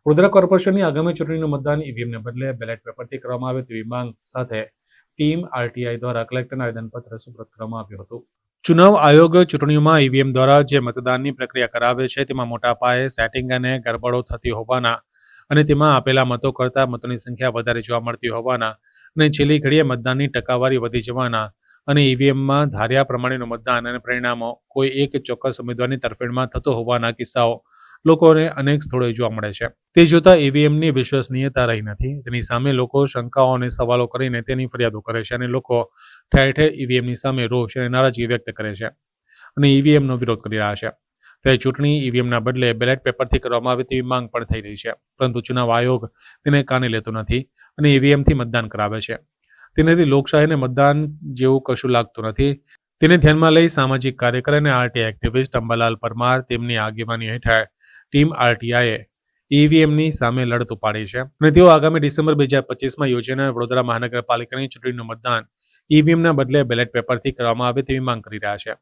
વડોદરા કોર્પોરેશનની આગામી ચૂંટણીનું મતદાન ઈવીએમને બદલે બેલેટ પેપરથી કરવામાં આવે તેવી માંગ સાથે ટીમ આરટીઆઈ દ્વારા કલેક્ટરને આવેદનપત્ર સુપ્રત કરવામાં આવ્યું હતું. ચુનાવ આયોગ ચૂંટણીઓમાં ઈવીએમ દ્વારા જે મતદાનની પ્રક્રિયા કરાવે છે તેમાં મોટા પાયે સેટિંગ અને ગરબડો થતી હોવાના અને તેમાં આપેલા મતો કરતાં મતોની સંખ્યા વધારે જોવા મળતી હોવાના અને છેલ્લી ઘડીએ મતદાનની ટકાવારી વધી જવાના અને ઈવીએમમાં ધાર્યા પ્રમાણેનું મતદાન અને પરિણામો કોઈ એક ચોક્કસ ઉમેદવારની તરફેણમાં થતો હોવાના કિસ્સાઓ લોકોને અનેક સ્થળોએ જોવા મળે છે. તે જોતા ઈવીએમની વિશ્વસનીયતા રહી નથી. તેની સામે લોકો શંકાઓ અને સવાલો કરીને તેની ફરિયાદો કરે છે અને લોકો ઠેર ઠેર ઈવીએમની સામે રોષ અને નારાજગી વ્યક્ત કરે છે અને ઈવીએમનો વિરોધ કરી રહ્યા છે. ત્યારે ચૂંટણી ઈવીએમના બદલે બેલેટ પેપરથી કરવામાં આવે તેવી માંગ પણ થઈ રહી છે, પરંતુ ચુનાવ આયોગ તેને કાને લેતો નથી અને ઈવીએમથી મતદાન કરાવે છે. તેનાથી લોકશાહીને મતદાન જેવું કશું લાગતું નથી. તેને ધ્યાનમાં લઈ સામાજિક કાર્યકર અને આરટીઆઈ એક્ટિવિસ્ટ અંબાલાલ પરમાર તેમની આગેવાની હેઠળ ટીમ આરટીઆઈએ ઈવીએમની સામે લડત ઉપાડી છે અને તેઓ આગામી ડિસેમ્બર 2025માં યોજાનાર વડોદરા મહાનગરપાલિકાની ચૂંટણીનું મતદાન ઈવીએમના બદલે બેલેટ પેપરથી કરવામાં આવે તેવી માંગ કરી રહ્યા છે.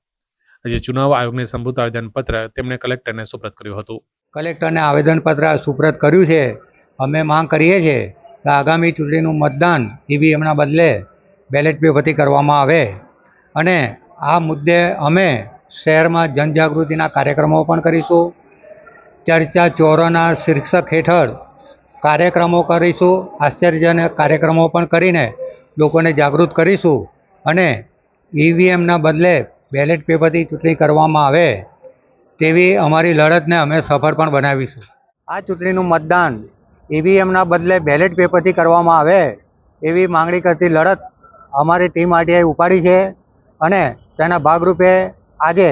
આજે ચુનાવ આયોગને સંબોધિત આવેદનપત્ર તેમણે કલેક્ટરને સુપ્રત કર્યું હતું. કલેક્ટરને આવેદનપત્ર સુપ્રત કર્યું છે. અમે માંગ કરીએ છીએ કે આગામી ચૂંટણીનું મતદાન ઈવીએમના બદલે બેલેટ પેપરથી કરવામાં આવે અને આ મુદ્દે અમે શહેરમાં જનજાગૃતિના કાર્યક્રમો પણ કરીશું. ચર્ચા ચોરોના શીર્ષક હેઠળ કાર્યક્રમો કરીશું. આશ્ચર્યજનક કાર્યક્રમો પણ કરીને લોકોને જાગૃત કરીશું અને ઈવીએમના બદલે બેલેટ પેપરથી ચૂંટણી કરવામાં આવે તેવી અમારી લડતને અમે સફળ પણ બનાવીશું. આ ચૂંટણીનું મતદાન ઈવીએમના બદલે બેલેટ પેપરથી કરવામાં આવે એવી માંગણી કરતી લડત અમારી ટીમ આરટીઆઈ ઉપાડી છે અને તેના ભાગરૂપે આજે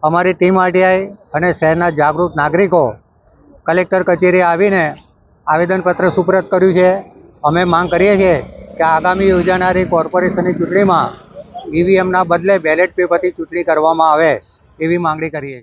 અમારી ટીમ આરટીઆઈ અને શહેરના જાગૃત નાગરિકો કલેક્ટર કચેરી આવીને આવેદનપત્ર સુપ્રત કર્યું છે. અમે માંગ કરીએ છીએ કે આગામી યોજાનારી કોર્પોરેશનની ચૂંટણીમાં ઈવીએમના બદલે બેલેટ પેપરથી ચૂંટણી કરવામાં આવે એવી માંગણી કરીએ છીએ.